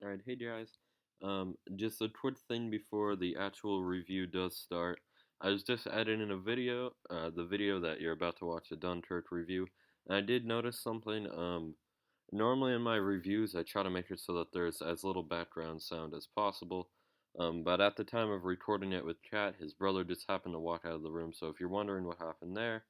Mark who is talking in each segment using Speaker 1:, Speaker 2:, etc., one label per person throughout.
Speaker 1: Alright, hey guys. Just a quick thing before the actual review does start. I was just editing a video, the video that you're about to watch, the Dunkirk review, and I did notice something. Normally in my reviews, I try to make it so that there's as little background sound as possible. But at the time of recording it with Kat, his brother just happened to walk out of the room, so if you're wondering what happened there,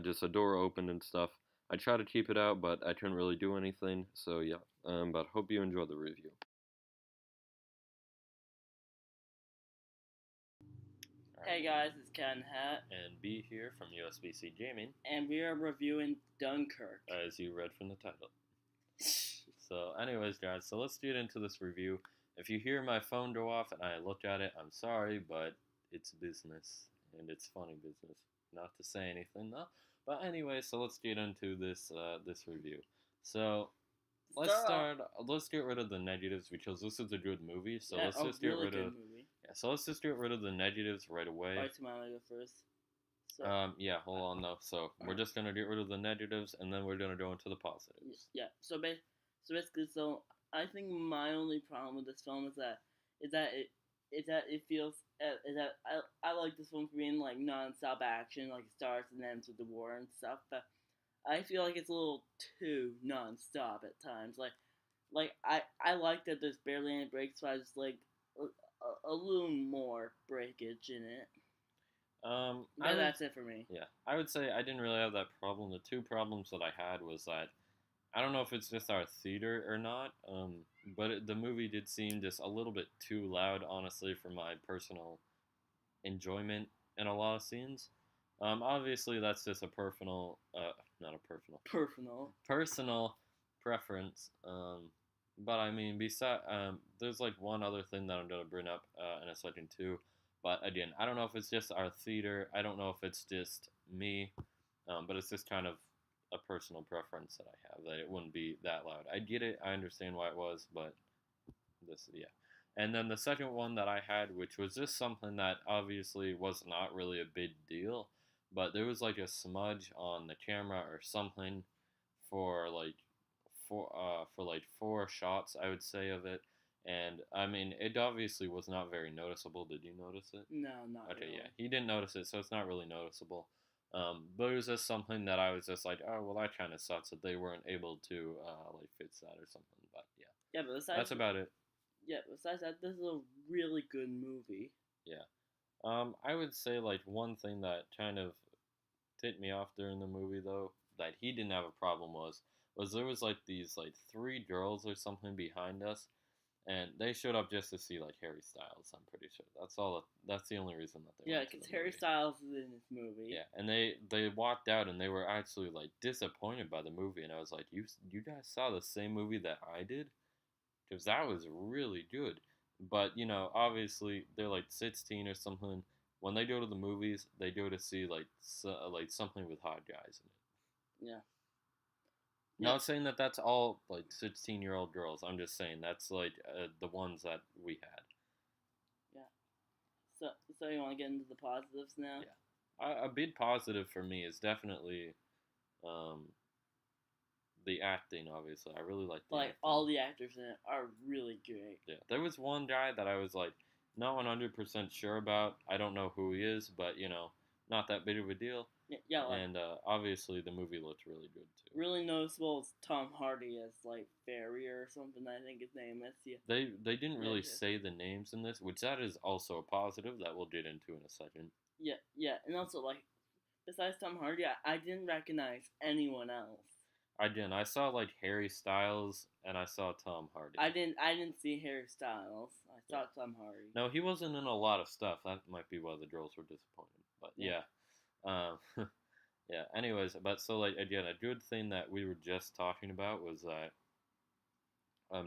Speaker 1: just a door opened and stuff. I try to keep it out, but I couldn't really do anything, so yeah. But hope you enjoy the review.
Speaker 2: Hey guys, it's Ken Hat,
Speaker 1: And B here from USBC Gaming,
Speaker 2: and we are reviewing Dunkirk.
Speaker 1: as you read from the title. So, anyways, guys, so let's get into this review. If you hear my phone go off and I look at it, I'm sorry, but it's business, and it's funny business. Not to say anything though. But anyway, so let's get into this review. So let's get rid of the negatives because this is a good movie. So let's just get rid of
Speaker 2: movie.
Speaker 1: yeah. So let's just get rid of the negatives right away.
Speaker 2: Alright, tomorrow go first. So,
Speaker 1: Yeah, hold on though. So we're just gonna get rid of the negatives, and then we're gonna go into the positives.
Speaker 2: yeah. So basically, I think my only problem with this film is that it feels is that I like this film for being like non-stop action, like it starts and ends with the war and stuff, but I feel like it's a little too non-stop at times. I like that there's barely any breaks, but I just like a little more breakage in it. That's it for me.
Speaker 1: Yeah, I would say I didn't really have that problem. The two problems that I had was that I don't know if it's just our theater or not, but the movie did seem just a little bit too loud, honestly, for my personal enjoyment in a lot of scenes. Obviously, that's just a not a personal preference. But I mean, there's like one other thing that I'm gonna bring up in a second too. But again, I don't know if it's just our theater. I don't know if it's just me, but it's just kind of a personal preference that I have that it wouldn't be that loud. I get it. I understand why it was, but yeah. And then the second one that I had, which was just something that obviously was not really a big deal, but there was like a smudge on the camera or something for like four shots, I would say, of it. And I mean, it obviously was not very noticeable. Did you notice it?
Speaker 2: No, not
Speaker 1: Okay,
Speaker 2: really.
Speaker 1: yeah, he didn't notice it, so it's not really noticeable. But it was just something that I was just like, oh well, that kind of sucks that they weren't able to like fix that or something. But yeah,
Speaker 2: Yeah, but
Speaker 1: that's about it.
Speaker 2: Yeah, besides that, this is a really good movie.
Speaker 1: Yeah. I would say like one thing that kind of tipped me off during the movie though that he didn't have a problem was there was like these like three girls or something behind us, and they showed up just to see like Harry Styles. I'm pretty sure that's all. That's the only reason that they
Speaker 2: Yeah,
Speaker 1: went to
Speaker 2: because
Speaker 1: the
Speaker 2: Harry
Speaker 1: movie.
Speaker 2: Styles is in this movie.
Speaker 1: Yeah, and they walked out and they were actually like disappointed by the movie, and I was like, you guys saw the same movie that I did, because that was really good. But obviously they're like 16 or something. When they go to the movies, they go to see like something with hot guys in it.
Speaker 2: Yeah.
Speaker 1: Not saying that that's all like 16-year-old girls. I'm just saying that's like the ones that we had.
Speaker 2: Yeah. So you want to get into the positives now?
Speaker 1: Yeah. A big positive for me is definitely um, the acting. Obviously, I really like the acting.
Speaker 2: All the actors in it are really great.
Speaker 1: Yeah, there was one guy that I was like not 100% sure about. I don't know who he is, but not that big of a deal.
Speaker 2: Yeah,
Speaker 1: and obviously the movie looked really good too.
Speaker 2: Really noticeable is Tom Hardy as like Farrier or something. I think his name is. Yeah.
Speaker 1: They didn't really say the names in this, which that is also a positive that we'll get into in a second.
Speaker 2: Yeah, and also like besides Tom Hardy, I didn't recognize anyone else.
Speaker 1: I saw like Harry Styles and I saw Tom Hardy.
Speaker 2: I didn't see Harry Styles. I saw Tom Hardy.
Speaker 1: No, he wasn't in a lot of stuff. That might be why the girls were disappointed. But yeah. Yeah. Anyways, but so like again, a good thing that we were just talking about was that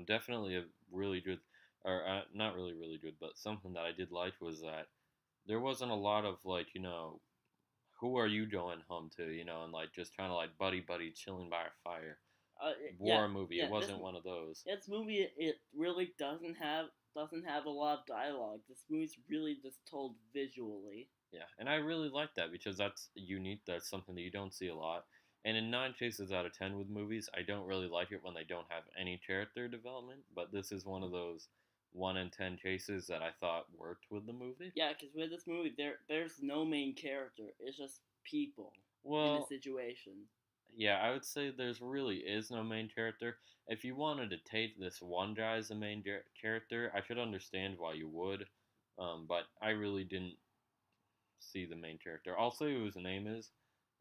Speaker 1: definitely a really good, or not really really good, but something that I did like was that there wasn't a lot of like who are you going home to, and like just trying to like buddy chilling by a fire. War movie. It wasn't one of those.
Speaker 2: This movie, it really doesn't have a lot of dialogue. This movie's really just told visually.
Speaker 1: Yeah, and I really like that because that's unique. That's something that you don't see a lot. And in 9 cases out of 10 with movies, I don't really like it when they don't have any character development. But this is one of those 1 in 10 cases that I thought worked with the movie.
Speaker 2: Yeah, because with this movie, there's no main character. It's just people in the
Speaker 1: Well,
Speaker 2: situation.
Speaker 1: yeah, I would say there's really is no main character. If you wanted to take this one guy as the main character, I could understand why you would. But I really didn't see the main character. I'll say who his name is,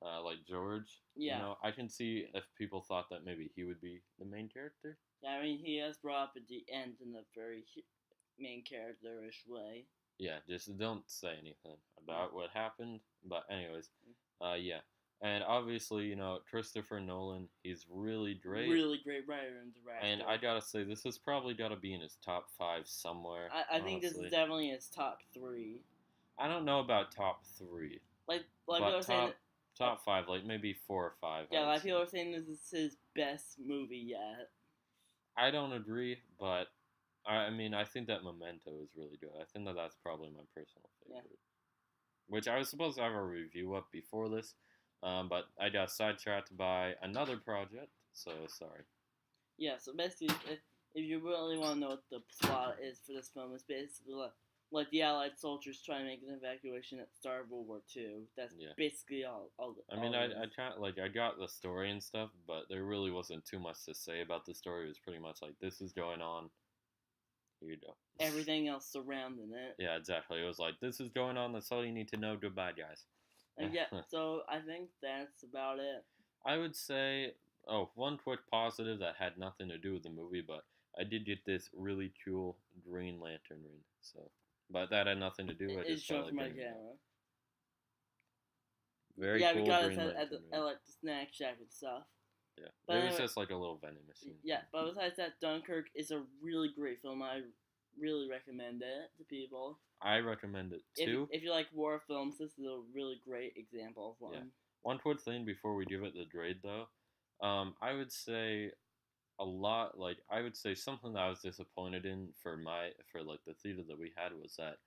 Speaker 1: like George. You
Speaker 2: Yeah.
Speaker 1: know, I can see if people thought that maybe he would be the main character.
Speaker 2: Yeah, I mean, he has brought up at the end in a very main character-ish way.
Speaker 1: Yeah, just don't say anything about what happened. But anyways, yeah. And obviously, you know, Christopher Nolan, he's really great.
Speaker 2: Really great writer and director.
Speaker 1: And I gotta say, this has probably gotta be in his top 5 somewhere.
Speaker 2: I think this is definitely his top 3.
Speaker 1: I don't know about top 3.
Speaker 2: Like
Speaker 1: but
Speaker 2: people are saying,
Speaker 1: top 5, like maybe 4 or 5.
Speaker 2: yeah, like people are saying this is his best movie yet.
Speaker 1: I don't agree, but I mean, I think that Memento is really good. I think that that's probably my personal favorite.
Speaker 2: Yeah.
Speaker 1: Which I was supposed to have a review up before this, but I got sidetracked by another project, so sorry.
Speaker 2: Yeah, so basically, if you really want to know what the plot is for this film, it's basically like the Allied soldiers trying to make an evacuation at the start of World War II. That's basically all.
Speaker 1: I mean, I can't, like, I got the story and stuff, but there really wasn't too much to say about the story. It was pretty much like, this is going on. Here you go.
Speaker 2: Everything else surrounding it.
Speaker 1: Yeah, exactly. It was like, this is going on. That's all you need to know. Goodbye, guys.
Speaker 2: And yeah, so I think that's about it.
Speaker 1: I would say, one quick positive that had nothing to do with the movie, but I did get this really cool Green Lantern ring. So, but that had nothing to do with it.
Speaker 2: It's showing from my camera.
Speaker 1: Very cool.
Speaker 2: Yeah, we got it at like the snack shack and stuff.
Speaker 1: Yeah, but it was just like a little vending machine.
Speaker 2: Yeah, but besides that, Dunkirk is a really great film. I really recommend it to people.
Speaker 1: I recommend it too.
Speaker 2: If you like war films, this is a really great example of one.
Speaker 1: Yeah. One quick thing before we give it the grade, though, I would say I would say something that I was disappointed in for like the theater that we had was that,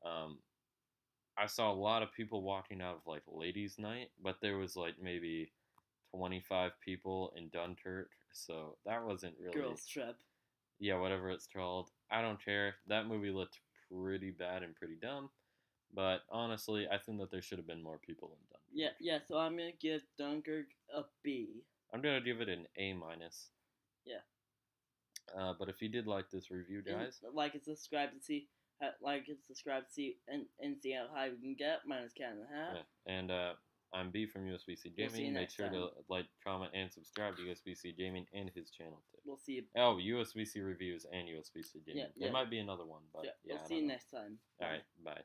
Speaker 1: I saw a lot of people walking out of like ladies' night, but there was like maybe 25 people in Dunkirk, so that wasn't really
Speaker 2: girls' trip.
Speaker 1: Yeah, whatever it's called. I don't care. That movie looked pretty bad and pretty dumb. But honestly, I think that there should have been more people in Dunkirk.
Speaker 2: Yeah. So I'm gonna give Dunkirk a B.
Speaker 1: I'm gonna give it an A minus.
Speaker 2: Yeah.
Speaker 1: But if you did like this review, guys,
Speaker 2: like and subscribe to see, and see how high we can get. Minus cat in the hat.
Speaker 1: Yeah. And I'm B from USBC Gaming. Make sure to like, comment, and subscribe to USBC Gaming and his channel too.
Speaker 2: We'll see you.
Speaker 1: Oh, USBC Reviews and USBC Gaming.
Speaker 2: Yeah.
Speaker 1: There might be another one, but
Speaker 2: we'll see you next time.
Speaker 1: All right, bye.